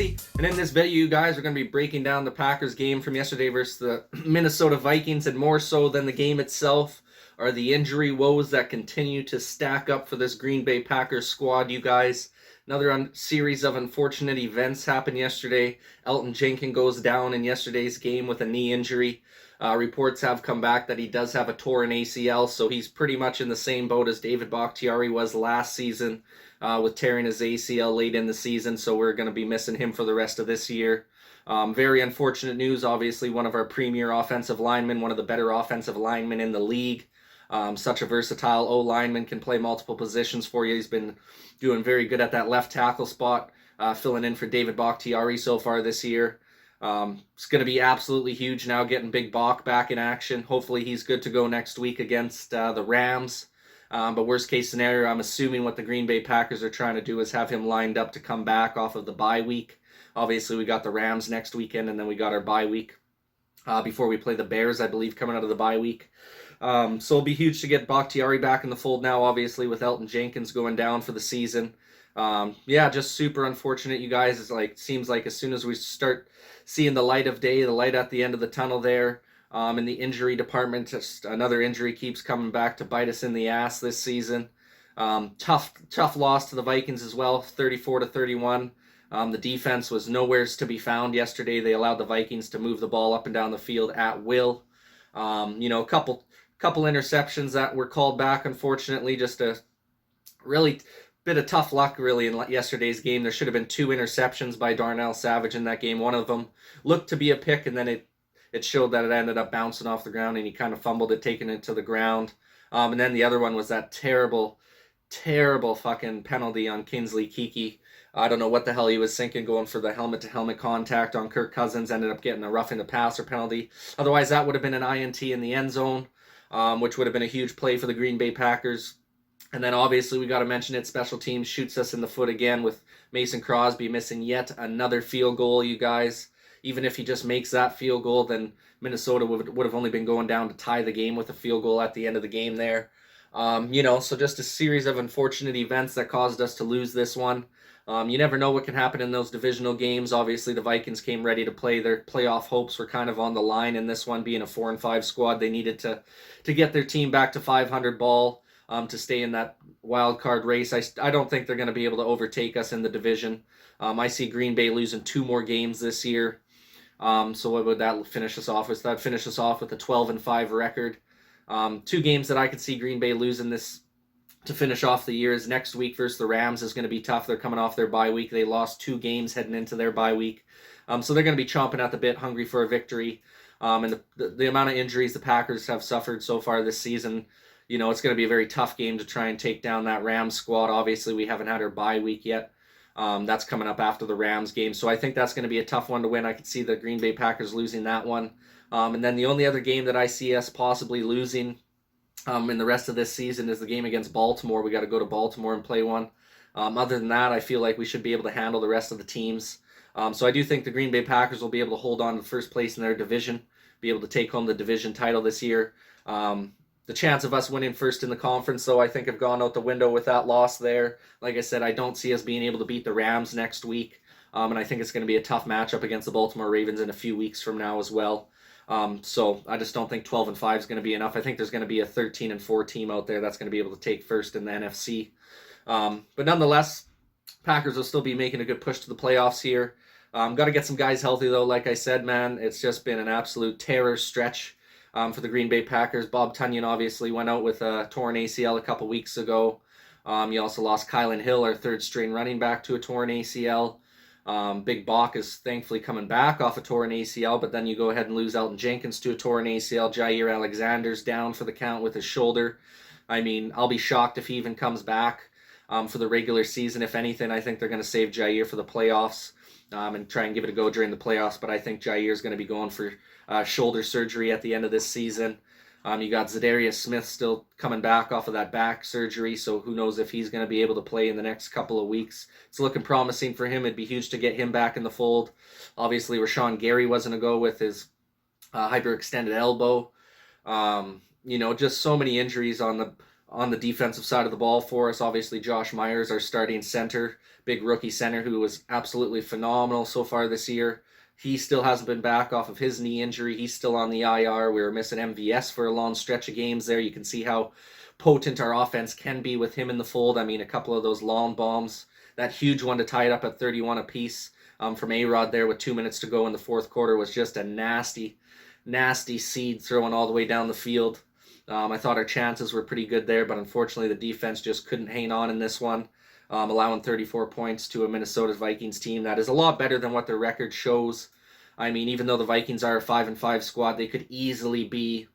everybody, and in this video you guys are going to be breaking down the Packers game from yesterday versus the Minnesota Vikings, and more so than the game itself are the injury woes that continue to stack up for this Green Bay Packers squad, you guys. Another series of unfortunate events happened yesterday. Elgton Jenkins goes down in yesterday's game with a knee injury. Reports have come back that he does have a torn ACL, so he's pretty much in the same boat as David Bakhtiari was last season, with tearing his ACL late in the season, so we're going to be missing him for the rest of this year. Very unfortunate news. Obviously, one of our premier offensive linemen, one of the better offensive linemen in the league. Such a versatile O-lineman, can play multiple positions for you. He's been doing very good at that left tackle spot, filling in for David Bakhtiari so far this year. It's going to be absolutely huge now getting Big Bach back in action. Hopefully he's good to go next week against the Rams. But worst case scenario, I'm assuming what the Green Bay Packers are trying to do is have him lined up to come back off of the bye week. Obviously, we got the Rams next weekend, and then we got our bye week before we play the Bears, I believe, coming out of the bye week. So it'll be huge to get Bakhtiari back in the fold now, obviously, with Elgton Jenkins going down for the season. Yeah, just super unfortunate, you guys. It's seems like as soon as we start seeing the light of day, the light at the end of the tunnel there, in the injury department, just another injury keeps coming back to bite us in the ass this season. Tough loss to the Vikings as well, 34-31. The defense was nowheres to be found yesterday. They allowed the Vikings to move the ball up and down the field at will. A couple interceptions that were called back, unfortunately. Just a really bit of tough luck, really, in yesterday's game. There should have been 2 interceptions by Darnell Savage in that game. One of them looked to be a pick, and then it showed that it ended up bouncing off the ground, and he kind of fumbled it, taking it to the ground. And then the other one was that terrible fucking penalty on Kingsley Keke. I don't know what the hell he was thinking, going for the helmet-to-helmet contact on Kirk Cousins. Ended up getting a roughing the passer penalty. Otherwise, that would have been an INT in the end zone, which would have been a huge play for the Green Bay Packers. And then obviously we got to mention it. Special teams shoots us in the foot again with Mason Crosby missing yet another field goal, you guys. Even if he just makes that field goal, then Minnesota would have only been going down to tie the game with a field goal at the end of the game there. So just a series of unfortunate events that caused us to lose this one. You never know what can happen in those divisional games. Obviously, the Vikings came ready to play. Their playoff hopes were kind of on the line in this one, being a 4-5 squad. They needed to get their team back to 500 ball, to stay in that wild card race. I don't think they're going to be able to overtake us in the division. I see Green Bay losing 2 more games this year. So what would that finish us off with? That finish us off with a 12-5 record. 2 games that I could see Green Bay losing this to finish off the year is next week versus the Rams is going to be tough. They're coming off their bye week. They lost 2 games heading into their bye week. So they're going to be chomping at the bit, hungry for a victory. And the amount of injuries the Packers have suffered so far this season, it's going to be a very tough game to try and take down that Rams squad. Obviously, we haven't had our bye week yet. That's coming up after the Rams game. So I think that's going to be a tough one to win. I could see the Green Bay Packers losing that one. And then the only other game that I see us possibly losing in the rest of this season is the game against Baltimore. We got to go to Baltimore and play one. Other than that, I feel like we should be able to handle the rest of the teams. So I do think the Green Bay Packers will be able to hold on to first place in their division, be able to take home the division title this year. The chance of us winning first in the conference, though, I think have gone out the window with that loss there. Like I said, I don't see us being able to beat the Rams next week. And I think it's going to be a tough matchup against the Baltimore Ravens in a few weeks from now as well. So I just don't think 12-5 is going to be enough. I think there's going to be a 13-4 team out there that's going to be able to take first in the NFC. But nonetheless, Packers will still be making a good push to the playoffs here. Got to get some guys healthy, though. Like I said, man, it's just been an absolute terror stretch for the Green Bay Packers. Bob Tunyon obviously went out with a torn ACL a couple weeks ago. You also lost Kylan Hill, our third-string running back, to a torn ACL. Big Bach is thankfully coming back off a torn ACL, but then you go ahead and lose Elgton Jenkins to a torn ACL. Jair Alexander's down for the count with his shoulder. I mean, I'll be shocked if he even comes back for the regular season. If anything, I think they're going to save Jair for the playoffs and try and give it a go during the playoffs, but I think Jair's going to be going for shoulder surgery at the end of this season. You got Zadarius Smith still coming back off of that back surgery, so who knows if he's going to be able to play in the next couple of weeks. It's looking promising for him. It'd be huge to get him back in the fold. Obviously, Rashawn Gary wasn't a go with his hyperextended elbow. Just so many injuries on on the defensive side of the ball for us. Obviously, Josh Myers, our starting center, big rookie center who was absolutely phenomenal so far this year. He still hasn't been back off of his knee injury. He's still on the IR. We were missing MVS for a long stretch of games there. You can see how potent our offense can be with him in the fold. I mean, a couple of those long bombs, that huge one to tie it up at 31 apiece from A-Rod there with 2 minutes to go in the fourth quarter was just a nasty, nasty seed throwing all the way down the field. I thought our chances were pretty good there, but unfortunately the defense just couldn't hang on in this one, allowing 34 points to a Minnesota Vikings team that is a lot better than what their record shows. I mean, even though the Vikings are a 5-5 squad, they could easily be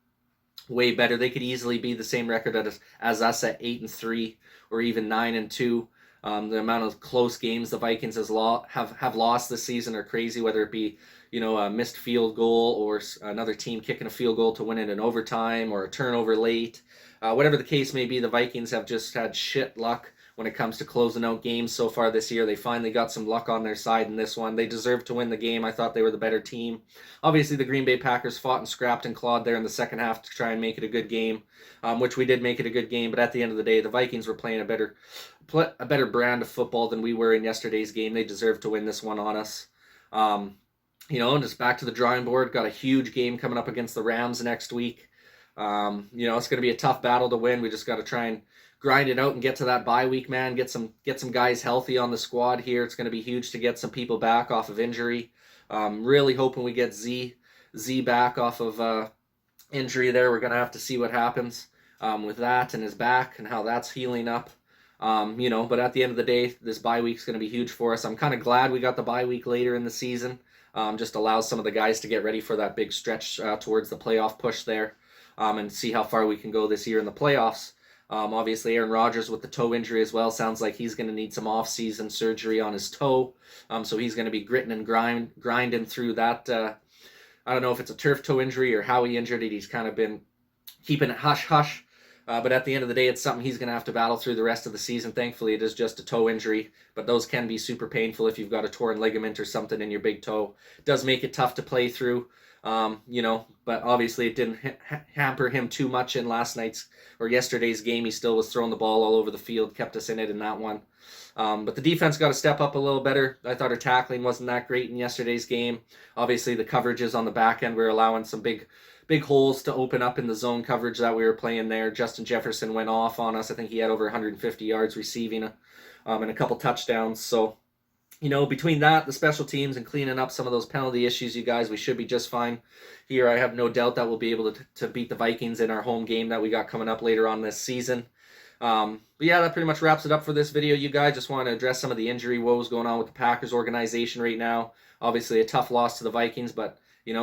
way better. They could easily be the same record as us at 8-3 or even 9-2. The amount of close games the Vikings have lost this season are crazy, whether it be a missed field goal or another team kicking a field goal to win it in overtime or a turnover late. Whatever the case may be, the Vikings have just had shit luck when it comes to closing out games so far this year. They finally got some luck on their side in this one. They deserved to win the game. I thought they were the better team. Obviously, the Green Bay Packers fought and scrapped and clawed there in the second half to try and make it a good game, which we did make it a good game. But at the end of the day, the Vikings were playing a better brand of football than we were in yesterday's game. They deserved to win this one on us. Just back to the drawing board. Got a huge game coming up against the Rams next week. It's going to be a tough battle to win. We just got to try and grind it out and get to that bye week, man. Get some guys healthy on the squad here. It's going to be huge to get some people back off of injury. Really hoping we get Z back off of injury there. We're going to have to see what happens with that and his back and how that's healing up. But at the end of the day, this bye week's going to be huge for us. I'm kind of glad we got the bye week later in the season. Just allows some of the guys to get ready for that big stretch towards the playoff push there, and see how far we can go this year in the playoffs. Obviously, Aaron Rodgers with the toe injury as well. Sounds like he's going to need some off-season surgery on his toe. So he's going to be gritting and grinding through that. I don't know if it's a turf toe injury or how he injured it. He's kind of been keeping it hush-hush. But at the end of the day, it's something he's going to have to battle through the rest of the season. Thankfully, it is just a toe injury, but those can be super painful if you've got a torn ligament or something in your big toe. It does make it tough to play through, but obviously it didn't hamper him too much in yesterday's game. He still was throwing the ball all over the field, kept us in it in that one. But the defense got to step up a little better. I thought our tackling wasn't that great in yesterday's game. Obviously, the coverages on the back end were allowing some big holes to open up in the zone coverage that we were playing there. Justin Jefferson went off on us. I think he had over 150 yards receiving and a couple touchdowns. So, between that, the special teams, and cleaning up some of those penalty issues, you guys, we should be just fine here. I have no doubt that we'll be able to beat the Vikings in our home game that we got coming up later on this season. But yeah, that pretty much wraps it up for this video, you guys. Just want to address some of the injury woes going on with the Packers organization right now. Obviously, a tough loss to the Vikings, but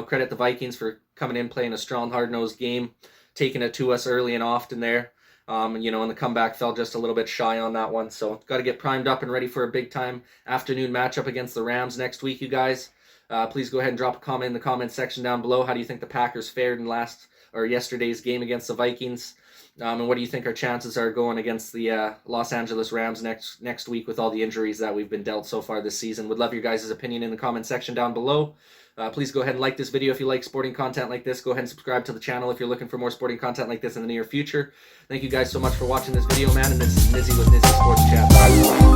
credit the Vikings for coming in, playing a strong, hard-nosed game, taking it to us early and often there. And the comeback fell just a little bit shy on that one. So got to get primed up and ready for a big-time afternoon matchup against the Rams next week, you guys. Please go ahead and drop a comment in the comment section down below. How do you think the Packers fared in yesterday's game against the Vikings? And what do you think our chances are going against the Los Angeles Rams next week with all the injuries that we've been dealt so far this season? Would love your guys' opinion in the comment section down below. Please go ahead and like this video if you like sporting content like this. Go ahead and subscribe to the channel if you're looking for more sporting content like this in the near future. Thank you guys so much for watching this video, man. And this is Nizzy with Nizzy Sports Chat.